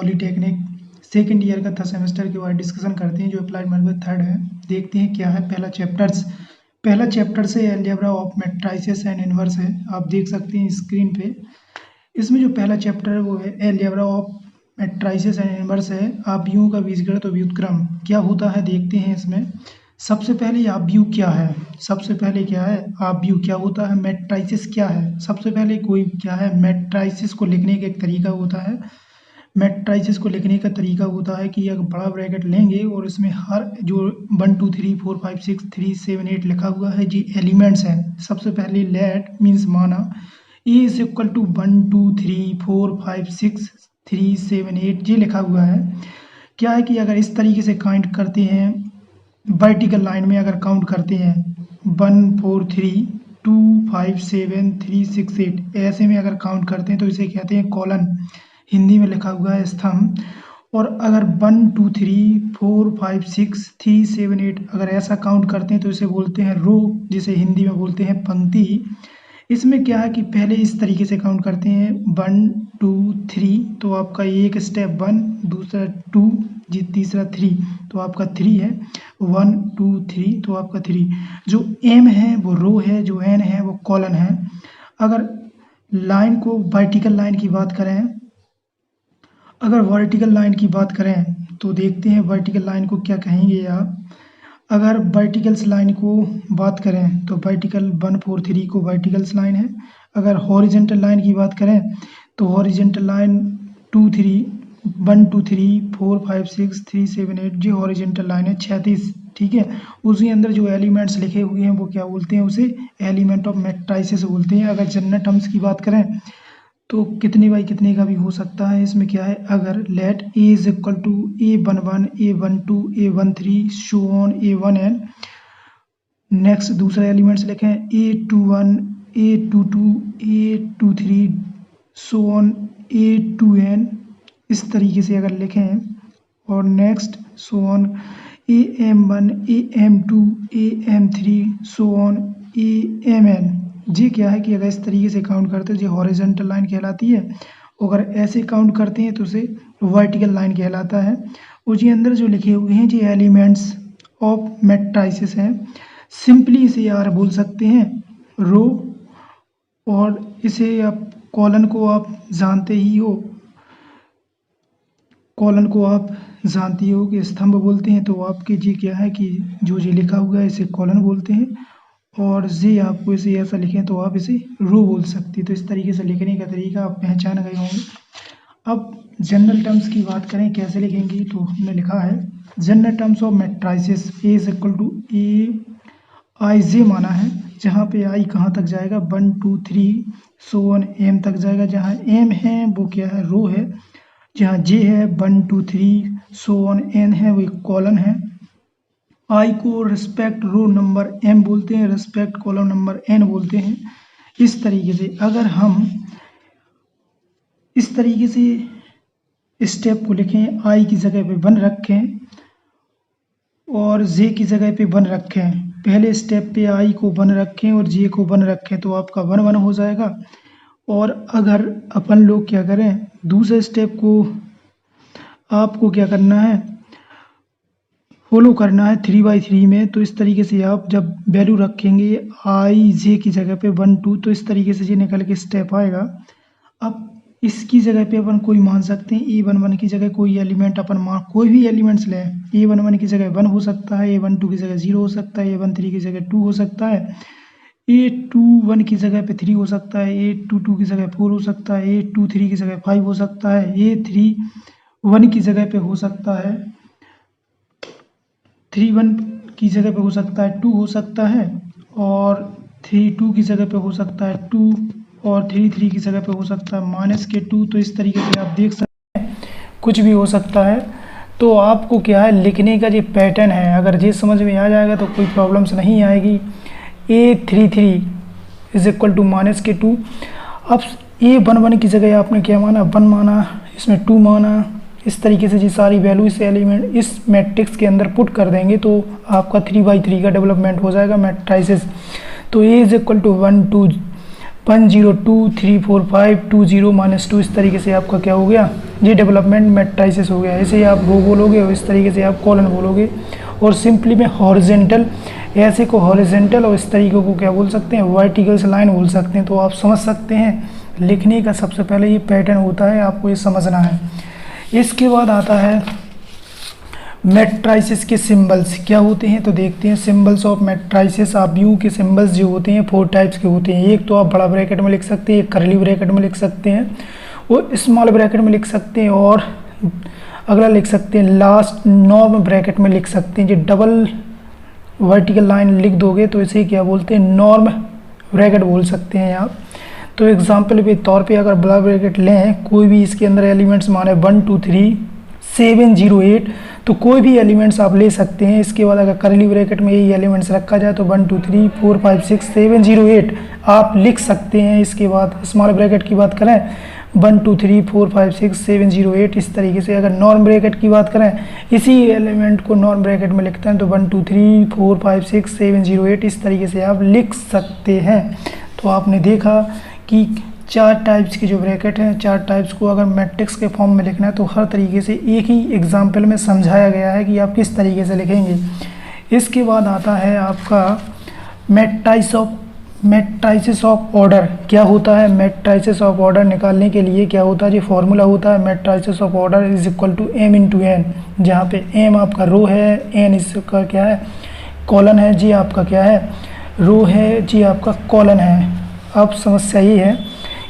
Polytechnic second year का था semester के बाद डिस्कशन करते हैं जो अप्लाइड मैथमेटिक्स 3rd है। देखते हैं क्या है पहला चैप्टर से algebra of matrices and inverse है। आप देख सकते हैं स्क्रीन पे। इसमें जो पहला चैप्टर है वो है algebra of matrices and inverse है। आव्यूहों का बीजगणित और व्युत्क्रम क्या होता है देखते हैं। इसमें सबसे पहले आव्यूह क्या है, सबसे पहले क्या है आव्यूह क्या होता है, मैट्रिसेस क्या है। सबसे पहले कोई क्या है मैट्रिसेस को लिखने का एक तरीका होता है। मैट्रिसेस को लिखने का तरीका होता है कि एक बड़ा ब्रैकेट लेंगे और इसमें हर जो 1 2 3 4 5 6 3 7 8 लिखा हुआ है जी एलिमेंट्स हैं। सबसे पहले लेट मीन्स माना ए इज इक्वल टू 1 2 3 4 5 6 3 7 8 ये लिखा हुआ है। क्या है कि अगर इस तरीके से काउंट करते हैं वर्टिकल लाइन में, अगर काउंट करते हैं 1 4 3 2 5 7 3 6 8 ऐसे में अगर काउंट करते हैं तो इसे कहते हैं कॉलन, हिंदी में लिखा हुआ है स्तंभ। और अगर 1 2 3 4 5 6 3 7 8 अगर ऐसा काउंट करते हैं तो इसे बोलते हैं रो, जिसे हिंदी में बोलते हैं पंक्ति। इसमें क्या है कि पहले इस तरीके से काउंट करते हैं 1 2 3 तो आपका एक स्टेप 1, दूसरा 2 जी, तीसरा 3 तो आपका 3 है। 1 2 3 तो आपका 3। जो एम है वो रो है, जो एन है वो कॉलन है। अगर लाइन को वर्टिकल लाइन की बात करें, अगर वर्टिकल लाइन की बात करें तो देखते हैं वर्टिकल लाइन को क्या कहेंगे आप। अगर वर्टिकल्स लाइन को बात करें तो वर्टिकल 1 4 3 को वर्टिकल्स लाइन है। अगर हॉरिजेंटल लाइन की बात करें तो हॉरिजेंटल लाइन 2 3 1 2 3 4 5 6 3 7 8 जो हॉरिजेंटल लाइन है 36, ठीक है। उसी अंदर जो एलिमेंट्स लिखे हुए हैं वो क्या बोलते हैं, उसे एलिमेंट ऑफ मैट्रिसेस बोलते हैं। अगर जनरल टर्म्स की बात करें तो कितने बाई कितने का भी हो सकता है। इसमें क्या है, अगर let A is equal to A11 A12 A13 so on A1n। Next दूसरा एलिमेंट्स लिखें A21 A22 A23 show on A2n, इस तरीके से अगर लिखें। और next show on AM1 AM2 AM3 show on AMn। जी क्या है कि अगर इस तरीके से काउंट करते हैं जो हॉरिजॉन्टल लाइन कहलाती है। अगर ऐसे काउंट करते हैं तो उसे वर्टिकल लाइन कहलाता है। और जी अंदर जो लिखे हुए हैं जी एलिमेंट्स ऑफ मैट्रिसेस हैं। सिंपली इसे यार बोल सकते हैं रो, और इसे आप कॉलन को आप जानते ही हो, कॉलन को आप जानती हो कि स्तंभ बोलते हैं। तो आपके जी क्या है कि जो जी लिखा हुआ है इसे कॉलन बोलते हैं, और जी आपको इसे ऐसा लिखें तो आप इसे रो बोल सकते हैं। तो इस तरीके से लिखने का तरीका आप पहचान गए होंगे। अब जनरल टर्म्स की बात करें कैसे लिखेंगे, तो हमने लिखा है general terms of matrices A is equal to A I J माना है, जहाँ पे आई कहाँ तक जाएगा 1 2 3 सो ऑन एम तक जाएगा। जहाँ एम है वो क्या है रो है, जहाँ जे है 1 2 3 सो ऑन एन है वो एक कॉलन है। आई को रिस्पेक्ट रो नंबर एम बोलते हैं, रिस्पेक्ट कॉलम नंबर एन बोलते हैं। इस तरीके से अगर हम इस तरीके से स्टेप को लिखें, आई की जगह पे 1 रखें और जे की जगह पे 1 रखें। पहले स्टेप पे आई को 1 रखें और जे को 1 रखें तो आपका 1 1 हो जाएगा। और अगर अपन लोग क्या करें, दूसरे स्टेप को आपको क्या करना है, फॉलो करना है 3/3 में। तो इस तरीके से आप जब वैल्यू रखेंगे आई जे की जगह पे 1 2 तो इस तरीके से ये निकल के स्टेप आएगा। अब इसकी जगह पे अपन कोई मान सकते हैं A11 की जगह कोई एलिमेंट अपन मान, कोई भी एलिमेंट्स लें। A11 की जगह 1 हो सकता है, A12 की जगह 0 हो सकता है, A13 की जगह 2 हो सकता है, A21 की जगह पे 3 हो सकता है, A22 की जगह 4 हो सकता है, A23 की जगह 5 हो सकता है, A31 की जगह पे हो सकता है 3 1 की जगह पे हो सकता है 2 हो सकता है, और 3 2 की जगह पे हो सकता है 2, और 3 3 की जगह पे हो सकता है -2। तो इस तरीके से आप देख सकते हैं कुछ भी हो सकता है। तो आपको क्या है लिखने का जो पैटर्न है, अगर ये समझ में आ जाएगा तो कोई प्रॉब्लम्स नहीं आएगी। A33 is equal to -2। अब A11 की जगह आपने क्या माना 1 माना, इसमें 2 माना। इस तरीके से जी सारी वैल्यू इस एलिमेंट इस मैट्रिक्स के अंदर पुट कर देंगे तो आपका 3/3 का डेवलपमेंट हो जाएगा मैट्रिसेस। तो A इज इक्वल टू 1 2 1 0 2 3 4 5 2 0 -2, इस तरीके से आपका क्या हो गया, ये डेवलपमेंट मैट्रिसेस हो गया। ऐसे ही आप रो बोलोगे और इस तरीके से आप कॉलन बोलोगे। और सिंपली में हॉरिजेंटल, ऐसे को हॉरिजेंटल और इस तरीके को क्या बोल सकते हैं, वर्टिकल से लाइन बोल सकते हैं। तो आप समझ सकते हैं लिखने का सबसे पहले ये पैटर्न होता है, आपको ये समझना है। इसके बाद आता है मैट्रिसेस के सिंबल्स क्या होते हैं, तो देखते हैं सिंबल्स ऑफ मैट्रिसेस। आप व्यू के सिंबल्स जो होते हैं 4 टाइप्स के होते हैं। एक तो आप बड़ा ब्रैकेट में लिख सकते हैं, एक करली ब्रैकेट में लिख सकते हैं, वो स्मॉल ब्रैकेट में लिख सकते हैं, और अगला लिख सकते हैं लास्ट नॉर्म ब्रैकेट में लिख सकते हैं। जो डबल वर्टिकल लाइन लिख दोगे तो इसे क्या बोलते हैं, नॉर्म ब्रैकेट बोल सकते हैं आप। तो एग्जाम्पल के तौर पे अगर बड़ा ब्रैकेट लें, कोई भी इसके अंदर एलिमेंट्स माने 1 2 3 7 0 8, तो कोई भी एलिमेंट्स आप ले सकते हैं। इसके बाद अगर करली ब्रैकेट में यही एलिमेंट्स रखा जाए तो 1 2 3 4 5 6 7 0 8 आप लिख सकते हैं। इसके बाद स्मॉल ब्रैकेट की बात करें 1 2 3 4 5 6 7 0 8, इस तरीके से। अगर नॉर्म ब्रैकेट की बात करें, इसी एलिमेंट को नॉर्म ब्रैकेट में लिखते हैं तो 1 2 3 4 5 6 7 0 8, इस तरीके से आप लिख सकते हैं। तो आपने देखा कि 4 टाइप्स के जो ब्रैकेट हैं, 4 टाइप्स को अगर मैट्रिक्स के फॉर्म में लिखना है तो हर तरीके से एक ही एग्जाम्पल में समझाया गया है कि आप किस तरीके से लिखेंगे। इसके बाद आता है आपका मैट्रिसेस ऑफ ऑर्डर क्या होता है। मैट्रिसेस ऑफ ऑर्डर निकालने के लिए क्या होता है, ये फॉर्मूला होता है matrices of order is equal to m into n, जहाँ पे m आपका रो है, n इसका क्या है, कॉलन है, जी आपका क्या है, रो है, जी आपका कॉलन है। अब समस्या ये है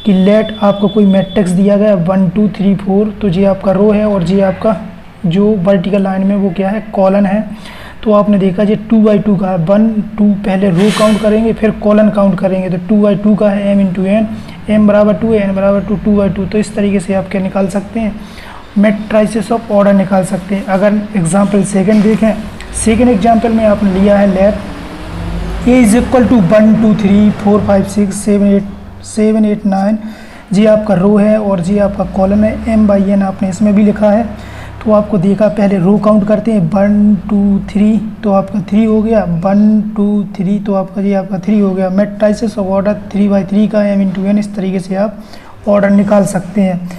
कि लेट आपको कोई मैट्रिक्स दिया गया 1 2 3 4, तो जी आपका रो है और जी आपका जो वर्टिकल लाइन में वो क्या है, कॉलन है। तो आपने देखा जी 2 बाई 2 का है, 1 2 पहले रो काउंट करेंगे फिर कॉलन काउंट करेंगे, तो 2 बाई 2 का है m इंटू n, m बराबर 2 n बराबर 2, 2 बाई 2। तो इस तरीके से आप क्या निकाल सकते हैं, मैट्रिसेस ऑफ ऑर्डर निकाल सकते हैं। अगर एग्जाम्पल सेकेंड देखें, सेकेंड एग्जाम्पल में आपने लिया है let a is equal to 1 2 3 4 5 6 7 8 9, जी आपका रो है और जी आपका कॉलम है, m बाई n आपने इसमें भी लिखा है। तो आपको देखा पहले रो काउंट करते हैं 1 2 3, तो आपका 3 हो गया, 1 2 3, तो आपका जी आपका 3 हो गया। मैट्रिसेस ऑफ ऑर्डर 3 बाई 3 का m इंटू n, इस तरीके से आप ऑर्डर निकाल सकते हैं।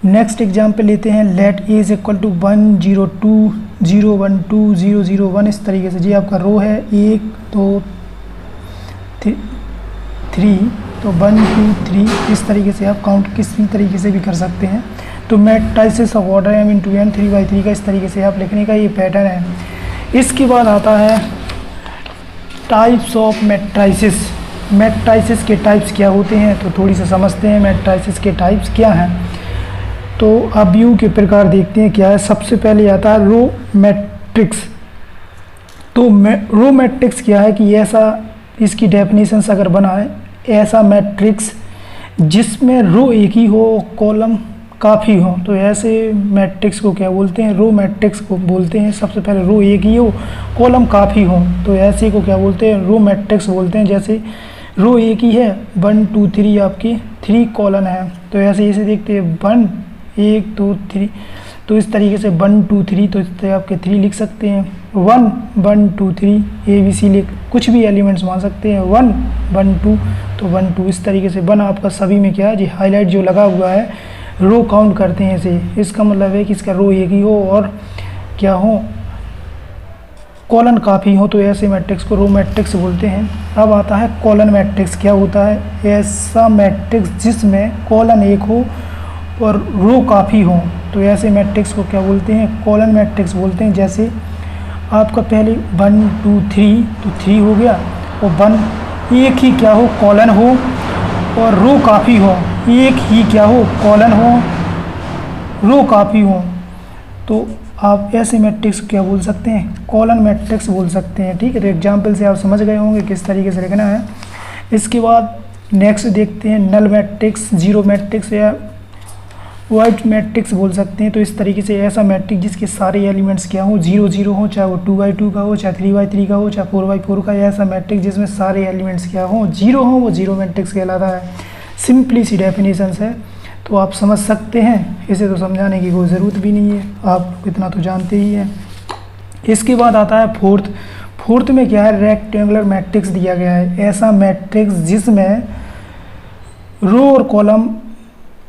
नेक्स्ट एग्जाम्पल लेते हैं let a is equal to 1 0 2 0 1 2 0 0 1, इस तरीके से। जी आपका रो है 1 2 3, तो 1 2 3, इस तरीके से आप काउंट किसी तरीके से भी कर सकते हैं। तो matrices of order m into n 3 by 3 का इस तरीके से आप लिखने का ये पैटर्न है। इसके बाद आता है टाइप्स ऑफ मैट्रिसेस। मैट्रिसेस के टाइप्स क्या होते हैं, तो थोड़ी सा समझते हैं मैट्रिसेस के टाइप्स क्या हैं। तो अब व्यू के प्रकार देखते हैं क्या है। सबसे पहले आता है रो मैट्रिक्स। तो रो मैट्रिक्स क्या है कि ऐसा, इसकी डेफिनेशन अगर बनाए, ऐसा मैट्रिक्स जिसमें रो एक ही हो कॉलम काफ़ी हो, तो ऐसे मैट्रिक्स को क्या बोलते हैं, रो मैट्रिक्स को बोलते हैं। सबसे पहले रो एक ही हो कॉलम काफ़ी हो, तो ऐसे को क्या बोलते हैं, रो मैट्रिक्स बोलते हैं। जैसे रो एक ही है 1 2 3, आपकी 3 कॉलन है, तो ऐसे देखते हैं 1 1 2 3, तो इस तरीके से 1 2 3, तो इस तरह आपके 3 लिख सकते हैं। 1 1 2 3 ABC लिख, कुछ भी एलिमेंट्स मान सकते हैं, 1 1 2, तो 1 2, इस तरीके से 1 आपका सभी में क्या है जी हाईलाइट जो लगा हुआ है, रो काउंट करते हैं इसे। इसका मतलब है कि इसका रो एक ही हो और क्या हो, कॉलन काफ़ी हो, तो ऐसे मैट्रिक्स को रो मैट्रिक्स बोलते हैं। अब आता है कॉलन मैट्रिक्स। क्या होता है, ऐसा मैट्रिक्स जिसमें कॉलन एक हो और रो काफ़ी हो, तो ऐसे मैट्रिक्स को क्या बोलते हैं, कॉलन मैट्रिक्स बोलते हैं। जैसे आपका पहले 1 2 3, तो 3 हो गया, और 1 एक ही क्या हो, कॉलन हो और रो काफ़ी हो, एक ही क्या हो, कॉलन हो, रो काफ़ी हो, तो आप ऐसे मैट्रिक्स क्या बोल सकते हैं, कॉलन मैट्रिक्स बोल सकते हैं। ठीक है, तो एग्जाम्पल से आप समझ गए होंगे किस तरीके से लिखना है। इसके बाद नेक्स्ट देखते हैं नल मैट्रिक्स, जीरो मैट्रिक्स या वाइट मैट्रिक्स बोल सकते हैं। तो इस तरीके से ऐसा मैट्रिक्स जिसके सारे एलिमेंट्स क्या हो, 0 0 हो, चाहे वो 2 बाई 2 का हो, चाहे 3 बाई 3 का हो, चाहे 4 बाई 4 का, ऐसा मैट्रिक्स जिसमें सारे एलिमेंट्स क्या हो, 0 हो, वो जीरो मैट्रिक्स कहलाता है। सिंपली सी डेफिनेशन है, तो आप समझ सकते हैं, इसे तो समझाने की कोई ज़रूरत भी नहीं है, आप इतना तो जानते ही हैं। इसके बाद आता है फोर्थ में क्या है, रेक्टेंगुलर मैट्रिक्स दिया गया है। ऐसा मैट्रिक्स जिसमें रो और कॉलम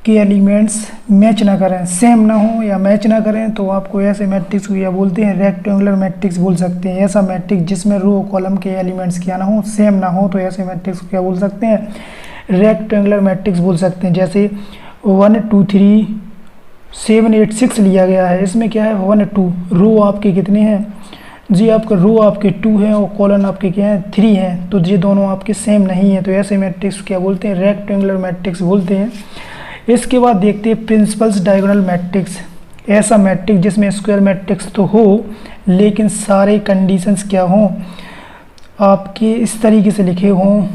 के एलिमेंट्स मैच ना करें, सेम ना हो या मैच ना करें, तो आपको ऐसे मैट्रिक्स को क्या बोलते हैं, रेक्टेंगुलर मैट्रिक्स बोल सकते हैं। ऐसा मैट्रिक्स जिसमें रो कॉलम के एलिमेंट्स क्या ना हो, सेम ना हो, तो ऐसे मैट्रिक्स को क्या बोल सकते हैं, रेक्टेंगुलर मैट्रिक्स बोल सकते हैं। जैसे 1 2 3 7 8 6 लिया गया है, इसमें क्या है 1 2, रो आपके कितने हैं जी, आपका रो आपके 2 हैं और कॉलम आपके क्या है 3 हैं, तो ये दोनों आपके सेम नहीं है, तो ऐसे मैट्रिक्स क्या बोलते हैं, रेक्टेंगुलर मैट्रिक्स बोलते हैं। इसके बाद देखते हैं प्रिंसिपल्स डायगोनल मैट्रिक्स। ऐसा मैट्रिक्स जिसमें स्क्वायर मैट्रिक्स तो हो लेकिन सारे कंडीशंस क्या हों, आपके इस तरीके से लिखे हों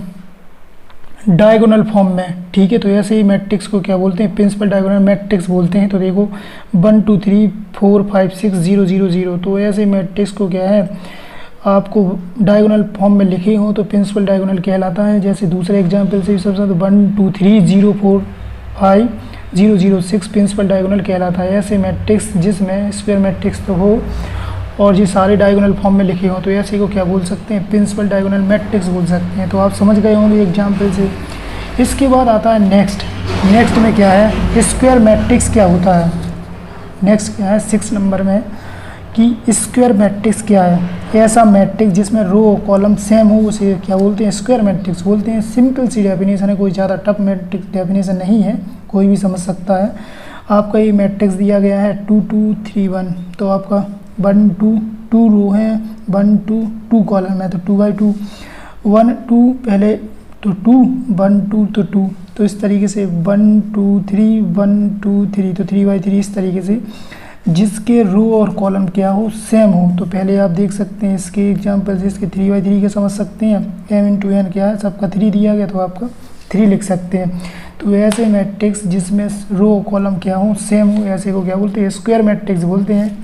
डायगोनल फॉर्म में, ठीक है। तो ऐसे ही मैट्रिक्स को क्या बोलते हैं, प्रिंसिपल डायगोनल मैट्रिक्स बोलते हैं। तो देखो 1 2 3 4 5 6 0 0 0, तो ऐसे मैट्रिक्स को क्या है, आपको डायगोनल फॉर्म में लिखे हों तो प्रिंसिपल डायगोनल कहलाता है। जैसे दूसरे एग्जाम्पल से सबसे 1 2 3 0 4 5 0 0 6 प्रिंसिपल डायगोनल कहलाता है। ऐसे मैट्रिक्स जिसमें स्क्वायर मैट्रिक्स तो हो और ये सारे डायगोनल फॉर्म में लिखे हों, तो ऐसे को क्या बोल सकते हैं, प्रिंसिपल डायगोनल मैट्रिक्स बोल सकते हैं। तो आप समझ गए होंगे एग्जाम्पल से। इसके बाद आता है नेक्स्ट में क्या है, स्क्वायर मैट्रिक्स क्या होता है। नेक्स्ट क्या है 6 नंबर में कि स्क्वायर मैट्रिक्स क्या है। ऐसा मैट्रिक्स जिसमें रो कॉलम सेम हो उसे क्या बोलते हैं, स्क्वायर मैट्रिक्स बोलते हैं। सिंपल सी डेफिनेशन है, कोई ज़्यादा टफ मैट्रिक्स डेफिनेशन नहीं है, कोई भी समझ सकता है। आपका ये मैट्रिक्स दिया गया है 2 2 3 1, तो आपका 1 2 2 रो है, 1 2 2 कॉलम है, तो 2/2 1 2 पहले तो 2 1 2 तो 2, तो इस तरीके से 1 2 3 1 2 3, तो 3/3 इस तरीके से जिसके रो और कॉलम क्या हो, सेम हो। तो पहले आप देख सकते हैं इसके एग्जांपल से, इसके 3/3 के समझ सकते हैं। m × n क्या है, सबका 3 दिया गया तो आपका 3 लिख सकते हैं। तो ऐसे मैट्रिक्स जिसमें रो कॉलम क्या हो, सेम हो, ऐसे को क्या बोलते हैं, स्क्वायर मैट्रिक्स बोलते हैं।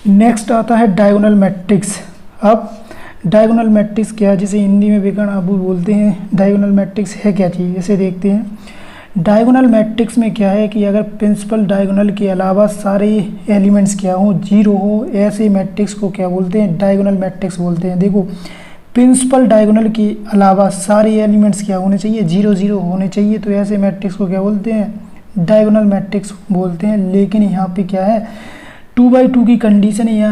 नेक्स्ट आता है डायगोनल मैट्रिक्स। अब डायगोनल मैट्रिक्स क्या है, जिसे हिंदी में विकर्ण आबू बोलते हैं। डायगोनल मैट्रिक्स है क्या चीज़, इसे देखते हैं। डायगोनल मैट्रिक्स में क्या है कि अगर प्रिंसिपल डायगोनल के अलावा सारे एलिमेंट्स क्या हो, 0 हो, ऐसे मैट्रिक्स को क्या बोलते हैं, डायगोनल मैट्रिक्स बोलते हैं। देखो प्रिंसिपल डायगोनल के अलावा सारे एलिमेंट्स क्या होने चाहिए, 0 0 होने चाहिए, तो ऐसे मैट्रिक्स को क्या बोलते हैं, डायगोनल मैट्रिक्स बोलते हैं। लेकिन यहाँ पे क्या है, 2/2 की कंडीशन या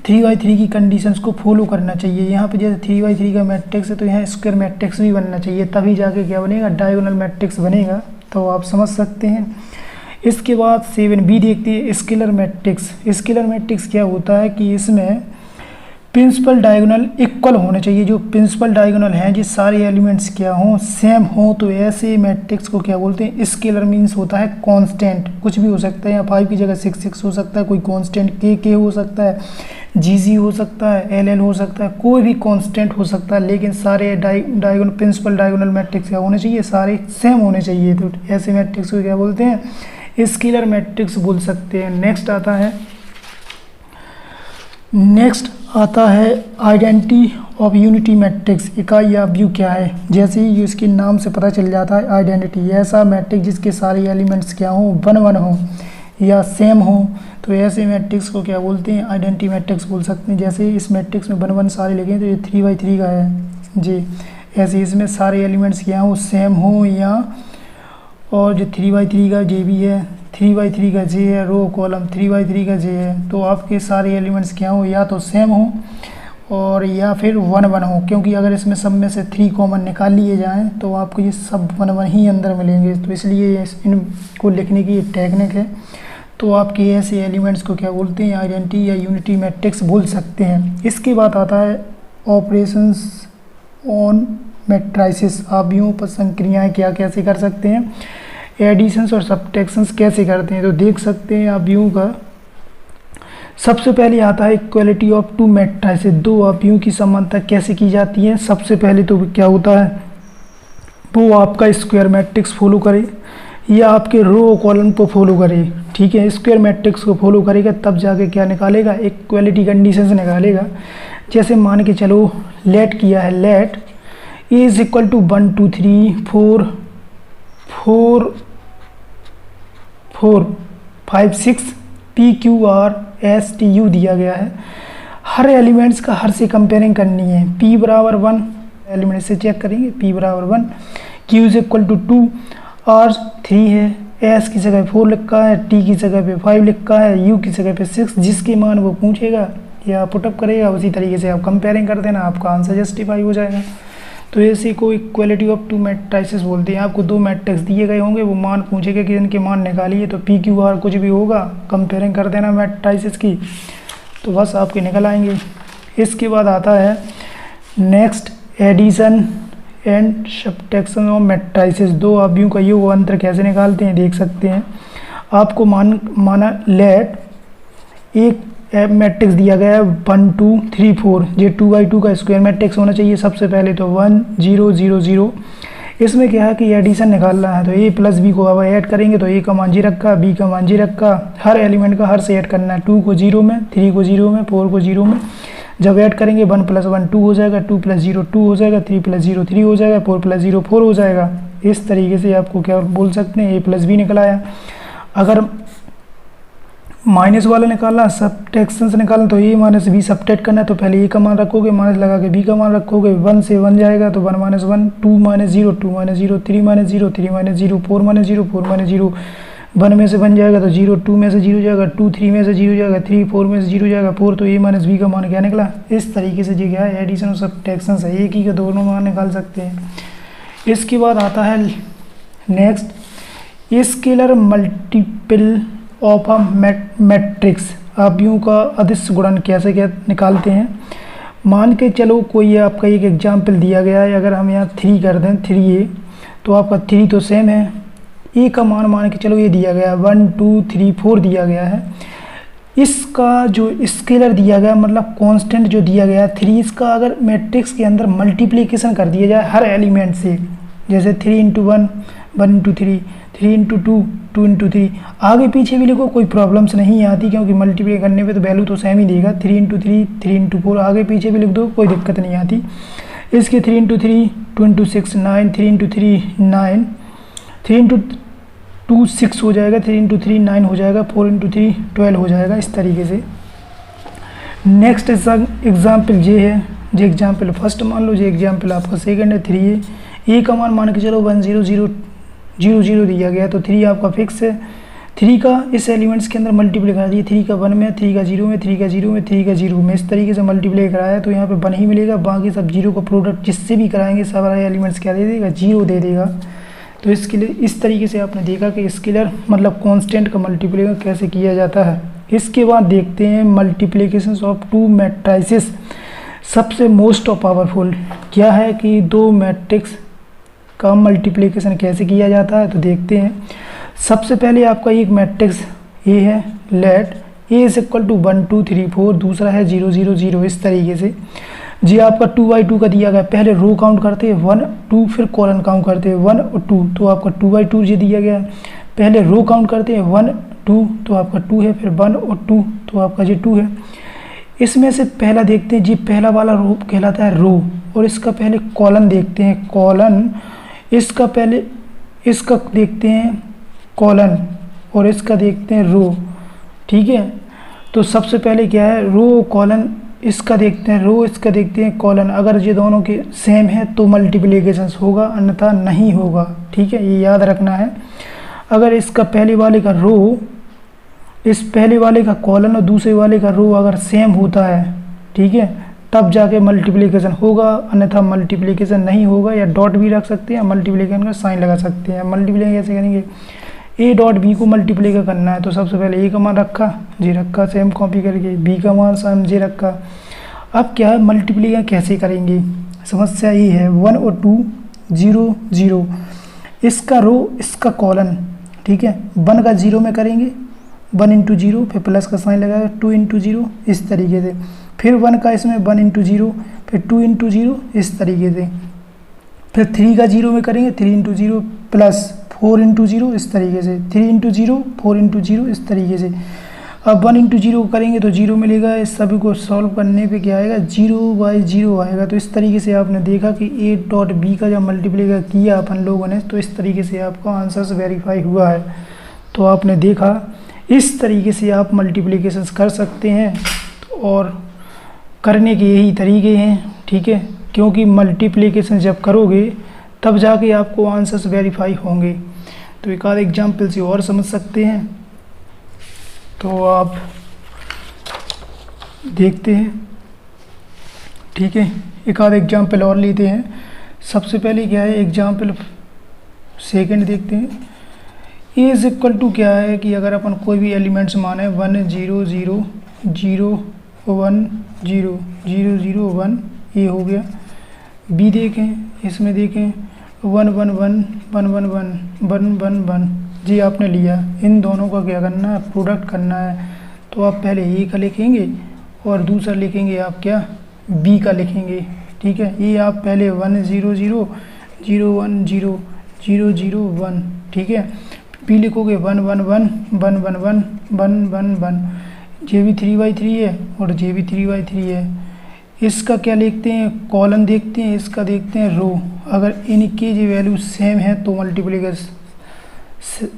3/3 की कंडीशंस को फॉलो करना चाहिए। यहाँ पे जैसे 3/3 का मैट्रिक्स है तो यहाँ स्क्वायर मैट्रिक्स भी बनना चाहिए, तभी जाके क्या बनेगा, डायगोनल मैट्रिक्स बनेगा। तो आप समझ सकते हैं। इसके बाद 7b देखते हैं, स्केलर मैट्रिक्स। स्केलर मैट्रिक्स क्या होता है कि इसमें प्रिंसिपल डायगोनल इक्वल होने चाहिए। जो प्रिंसिपल डायगोनल हैं जी सारे एलिमेंट्स क्या हों, सेम हों, तो ऐसे मैट्रिक्स को क्या बोलते हैं, स्केलर मीन्स होता है कांस्टेंट, कुछ भी हो सकता है। यहाँ 5 की जगह 6 6 हो सकता है, कोई कांस्टेंट k हो सकता है, g हो सकता है, l हो सकता है, कोई भी कांस्टेंट हो सकता है। लेकिन सारे डायगोनल प्रिंसिपल डायगोनल मैट्रिक्स क्या होने चाहिए, सारे सेम होने चाहिए। तो ऐसे मैट्रिक्स को क्या बोलते हैं, स्केलर मैट्रिक्स बोल सकते हैं। नेक्स्ट आता है आइडेंटिटी ऑफ यूनिटी मैट्रिक्स। इकाई या व्यू क्या है, जैसे ही इसके नाम से पता चल जाता है आइडेंटिटी। ऐसा मैट्रिक्स जिसके सारे एलिमेंट्स क्या हों, 1 1 हो या सेम हो, तो ऐसे मैट्रिक्स को क्या बोलते हैं, आइडेंटिटी मैट्रिक्स बोल सकते हैं। जैसे इस मैट्रिक्स में 1 1 सारे लिखे तो ये 3/3 का है जी। ऐसे इसमें सारे एलिमेंट्स क्या हो, सेम हो या, और जो 3/3 का जे भी है, 3/3 का जे है, रो कॉलम 3/3 का जे है, तो आपके सारे एलिमेंट्स क्या हो, या तो सेम हो और या फिर 1 1 हो। क्योंकि अगर इसमें सब में से 3 कॉमन निकाल लिए जाएं तो आपको ये सब 1 1 ही अंदर मिलेंगे। तो इसलिए इनको लिखने की टेक्निक है। तो आपके ऐसे एलिमेंट्स को क्या बोलते हैं, आइडेंटिटी या यूनिटी मैट्रिक्स बोल सकते हैं। इसके बाद आता है ऑपरेशंस ऑन मैट्रिसेस। आव्यूहों पर संक्रियाएँ क्या कैसे कर सकते हैं, एडिशंस और सब्ट्रैक्शंस कैसे करते हैं। तो देख सकते हैं आव्यूहों का, सबसे पहले आता है इक्वलिटी ऑफ 2 मैट्रिसेस। 2 आव्यूहों की समानता कैसे की जाती है। सबसे पहले तो क्या होता है, वो आपका स्क्वायर मैट्रिक्स फॉलो करे या आपके रो कॉलम को फॉलो करे, ठीक है। स्क्वायर मैट्रिक्स को फॉलो करेगा तब जाके क्या निकालेगा, इक्वलिटी कंडीशंस निकालेगा। जैसे मान के चलो लेट किया है, let A is equal to 1 2 3 4 4 4 5 6 P Q R S T U दिया गया है। हर एलिमेंट्स का हर से कंपेयरिंग करनी है। p बराबर 1 एलिमेंट से चेक करेंगे, p बराबर 1 Q is equal to 2 R 3 है, S की जगह 4 लिखा है, T की जगह पे 5 लिखा है, U की जगह पे 6, जिसकी मान वो पूछेगा या पुटअप करेगा उसी तरीके से आप कंपेयरिंग कर देना, आपका आंसर जस्टिफाई हो जाएगा। तो इसी को इक्वलिटी ऑफ टू मैट्रिसेस बोलते हैं। आपको दो मैट्रिक्स दिए गए होंगे, वो मान पूछेगा कि इनके मान निकालिए, तो पी क्यू आर कुछ भी होगा कंपेयरिंग कर देना मैट्रिसेस की, तो बस आपके निकल आएंगे। इसके बाद आता है next addition and subtraction of matrices. दो अवयवों का योग अंतर कैसे निकालते हैं देख सकते हैं। आपको माना लेट एक मैट्रिक्स दिया गया है 1 2 3 4, ये 2×2 का स्क्वायर मैट्रिक्स होना चाहिए। सबसे पहले तो 1 0 0 0, इसमें क्या है कि एडिशन निकालना है, तो ए प्लस बी को अब ऐड करेंगे तो ए का मान 0 रखा, बी का मान 0 रखा, हर एलिमेंट का हर से ऐड करना है। 2 को 0 में, 3 को 0 में, 4 को 0 में, जब ऐड करेंगे 1 + 1 2 हो जाएगा, 2 + 0 2 हो जाएगा, 3 + 0 3 हो जाएगा, 4 + 0 4 हो जाएगा। इस तरीके से आपको क्या बोल सकते हैं, ए प्लस बी निकल आया। अगर माइनस वाला निकालना, सब्ट्रैक्शन से निकालना, तो ए माइनस बी सब्ट्रैक्ट करना है, तो पहले ए का मान रखोगे, माइनस लगा के बी का मान रखोगे, 1 से 1 जाएगा तो 1 - 1, 2 - 0 2 - 0, 3 - 0 3 - 0, 4 - 0 4 - 0, 1 में से 1 जाएगा तो 0, 2 में से 0 जाएगा, 2 3 में से 0 जाएगा, 3 4 में से 0 जाएगा, 4, तो ए माइनस बी का मान क्या निकला। इस तरीके से जो क्या है एडिशन और सब्ट्रैक्शन है, एक ही का दोनों मान निकाल सकते हैं। इसके बाद आता है next scalar multiple of a matrix. अवयवों का अदिश गुणन कैसे क्या निकालते हैं। मान के चलो कोई आपका एक एग्जाम्पल दिया गया है, अगर हम यहाँ 3 कर दें 3a, तो आपका 3 तो सेम है, ए का मान के चलो ये दिया गया 1 2 3 4 दिया गया है। इसका जो स्केलर दिया गया मतलब कांस्टेंट जो दिया गया 3, इसका अगर मैट्रिक्स के अंदर मल्टीप्लिकेशन कर दिया जाए हर एलिमेंट से, जैसे 3 × 1 1 × 3 3 × 2 2 × 3, आगे पीछे भी लिखो कोई प्रॉब्लम्स नहीं आती, क्योंकि मल्टीप्लाई करने पे तो वैल्यू तो सेम ही देगा। 3 × 3 3 × 4 आगे पीछे भी लिख दो, कोई दिक्कत नहीं आती। इसके 3 × 3 2 × 6 9, 3 × 3 9, 3 × 2 6 हो जाएगा, 3 × 3 9 हो जाएगा, 4 × 3 12 हो जाएगा। इस तरीके से नेक्स्ट एग्जाम्पल ये है, जो एग्जाम्पल फर्स्ट मान लो, जो एग्जाम्पल आपका सेकंड है 3a। ए का मान के चलो 1 0 0 0 0 दिया गया, तो 3 आपका फिक्स है। 3 का इस एलिमेंट्स के अंदर मल्टीप्लाई करा दिए, 3 का 1 में, 3 का 0 में, 3 का 0 में, 3 का 0 में, इस तरीके से मल्टीप्लाई कराया तो यहाँ पे 1 ही मिलेगा। बाकी सब 0 का प्रोडक्ट जिससे भी कराएंगे सारे एलिमेंट्स क्या दे देगा, 0 दे देगा। तो इसके लिए इस तरीके से आपने देखा कि स्केलर मतलब कांस्टेंट का मल्टीप्लिकेशन कैसे किया जाता है। इसके बाद देखते हैं मल्टीप्लिकेशन ऑफ टू मैट्रिसेस। सबसे मोस्ट ऑफ पावरफुल क्या है कि दो मैट्रिक्स का मल्टीप्लिकेशन कैसे किया जाता है, तो देखते हैं। सबसे पहले आपका एक मैट्रिक्स ए है, let A is equal to 1 2 3 4, दूसरा है 0 0 0। इस तरीके से जी आपका 2/2 का दिया गया, पहले रो काउंट करते हैं 1 2, फिर कॉलन काउंट करते हैं 1 और 2, तो आपका 2/2 ये दिया गया। पहले रो काउंट करते हैं 1 2, तो आपका 2 है, फिर 1 और 2, तो आपका ये 2 है। इसमें से पहला देखते हैं जी, पहला वाला रो कहलाता है रो, और इसका पहले कॉलन देखते हैं, कॉलन। इसका पहले इसका देखते हैं कॉलन, और इसका देखते हैं रो, ठीक है। तो सबसे पहले क्या है, रो कॉलन, इसका देखते हैं रो, इसका देखते हैं कॉलन। अगर ये दोनों के सेम है तो मल्टीप्लिकेशन होगा, अन्यथा नहीं होगा, ठीक है, ये याद रखना है। अगर इसका पहले वाले का रो, इस पहले वाले का कॉलन और दूसरे वाले का रो अगर सेम होता है, ठीक है, तब जाके मल्टीप्लिकेशन होगा, अन्यथा मल्टीप्लिकेशन नहीं होगा। या डॉट भी रख सकते हैं, मल्टीप्लिकेशन का साइन लगा सकते हैं। मल्टीप्लिकेशन कैसे करेंगे, ए डॉट बी को मल्टीप्लाई करना है, तो सबसे पहले ए का मान रखा, जी रखा, सेम कॉपी करके, बी का मान सेम जे रखा। अब क्या है, मल्टीप्लिकेशन कैसे करेंगे, समस्या ये है 1 और 2 0 0, इसका रो इसका कॉलन, ठीक है। 1 का 0 में करेंगे, 1 × 0, फिर प्लस का साइन लगाएगा, 2 × 0, इस तरीके से। फिर 1 का इसमें 1 × 0, फिर 2 × 0, इस तरीके से। फिर 3 का 0 में करेंगे, 3 × 0 प्लस 4 × 0, इस तरीके से। 3 × 0 4 × 0, इस तरीके से। अब 1 × 0 करेंगे तो 0 मिलेगा। इस सभी को सॉल्व करने पे क्या आएगा, 0/0 आएगा। तो इस तरीके से आपने देखा कि ए डॉट बी का जब मल्टीप्लाई किया अपन लोगों ने, तो इस तरीके से आपका आंसर वेरीफाई हुआ है। तो आपने देखा इस तरीके से आप मल्टीप्लिकेशन कर सकते हैं, और करने के यही तरीके हैं, ठीक है। क्योंकि मल्टीप्लिकेशन जब करोगे तब जाके आपको आंसर्स वेरीफाई होंगे। तो एक आध एग्जाम्पल से और समझ सकते हैं। तो आप देखते हैं, ठीक है, एक आध एग्जाम्पल और लेते हैं। सबसे पहले क्या है, एग्जाम्पल सेकंड देखते हैं। ए इज इक्वल टू क्या है कि अगर अपन कोई भी एलिमेंट्स माने 1 0 0 0 1 0 0 0 1, ये हो गया। बी देखें, इसमें देखें 1 1 1 1 1 1 1 1 1 जी आपने लिया। इन दोनों का क्या करना है, प्रोडक्ट करना है। तो आप पहले ए का लिखेंगे और दूसरा लिखेंगे आप क्या, बी का लिखेंगे, ठीक है। ये आप पहले 1 0 0 0 1 0 0 0 1, ठीक है। बी लिखोगे 1 1 1 1 1 1 1 1 1। जे भी 3/3 है और जे भी 3/3 है। इसका क्या लिखते हैं, कॉलम देखते हैं, इसका देखते हैं रो। अगर इनकी जो वैल्यू सेम है तो multiplication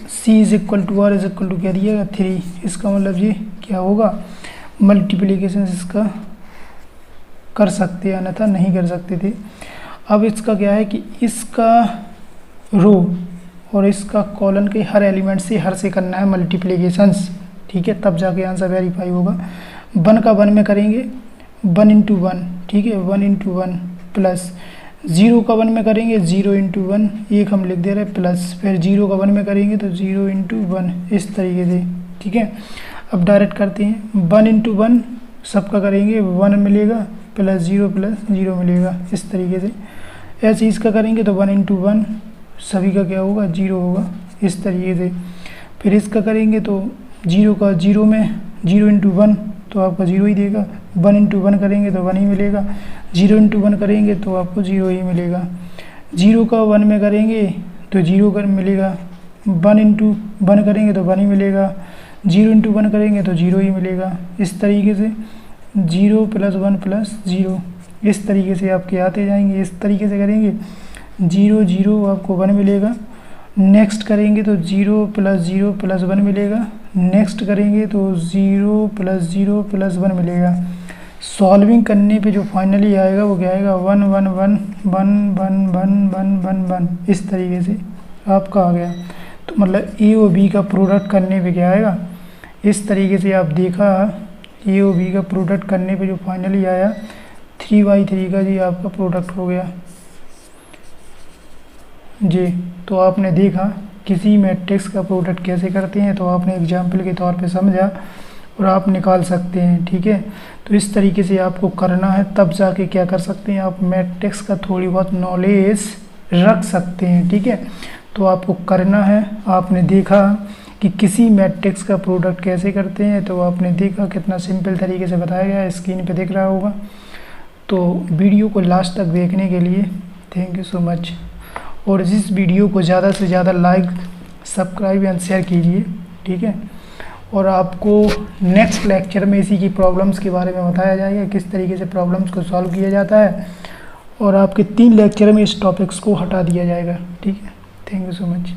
C is equal to R is equal to क्या दिएगा 3। इसका मतलब ये क्या होगा, मल्टीप्लिकेशन इसका कर सकते हैं, अन्यथा नहीं कर सकते थे। अब इसका क्या है कि इसका रो और इसका कॉलम के हर एलिमेंट से हर से करना है मल्टीप्लिकेशंस, ठीक है, तब जाके आंसर वेरीफाई होगा। 1 का 1 में करेंगे 1 इंटू 1, ठीक है, 1 इंटू 1 प्लस 0 का 1 में करेंगे 0 इंटू 1, एक हम लिख दे रहे हैं प्लस, फिर 0 का 1 में करेंगे तो 0 इंटू 1, इस तरीके से, ठीक है। अब डायरेक्ट करते हैं 1 इंटू 1 सबका करेंगे 1 मिलेगा प्लस 0 मिलेगा, इस तरीके से। ऐसे इसका करेंगे तो 1 इंटू 1 सभी का क्या होगा 0 होगा, इस तरीके से। फिर इसका करेंगे तो 0 का 0 में 0 इंटू 1 तो आपका 0 ही देगा। 1 इंटू 1 करेंगे तो 1 ही मिलेगा। 0 इंटू 1 करेंगे तो आपको 0 ही मिलेगा। 0 का 1 में करेंगे तो 0 कर मिलेगा। 1 इंटू 1 करेंगे तो 1 ही मिलेगा। 0 इंटू 1 करेंगे तो 0 ही मिलेगा, इस तरीके से। 0 प्लस 1 प्लस 0, इस तरीके से आपके आते जाएंगे। इस तरीके से करेंगे 0 0 आपको 1 मिलेगा। नेक्स्ट करेंगे तो 0 प्लस 1 मिलेगा। नेक्स्ट करेंगे तो 0 प्लस 1 मिलेगा। सॉल्विंग करने पे जो फाइनली आएगा वो क्या आएगा 1 1 1 1 1 1 1 1 1, इस तरीके से आपका आ गया। तो मतलब ए और बी का प्रोडक्ट करने पे क्या आएगा, इस तरीके से आप देखा ए और बी का प्रोडक्ट करने पे जो फाइनली आया 3/3 का जी आपका प्रोडक्ट हो गया जी। तो आपने देखा किसी मैट्रिक्स का प्रोडक्ट कैसे करते हैं, तो आपने एग्जाम्पल के तौर पे समझा और आप निकाल सकते हैं, ठीक है। तो इस तरीके से आपको करना है, तब जाके क्या कर सकते हैं आप मैट्रिक्स का थोड़ी बहुत नॉलेज रख सकते हैं, ठीक है। तो आपको करना है, आपने देखा कि किसी मैट्रिक्स का प्रोडक्ट कैसे करते हैं, तो आपने देखा कितना सिंपल तरीके से बताया गया है, स्क्रीन पे दिख रहा होगा। तो वीडियो को लास्ट तक देखने के लिए थैंक यू सो मच। और इस वीडियो को ज़्यादा से ज़्यादा लाइक, सब्सक्राइब एंड शेयर कीजिए, ठीक है। और आपको नेक्स्ट लेक्चर में इसी की प्रॉब्लम्स के बारे में बताया जाएगा, किस तरीके से प्रॉब्लम्स को सॉल्व किया जाता है, और आपके 3 लेक्चर में इस टॉपिक्स को हटा दिया जाएगा, ठीक है। Thank you so much.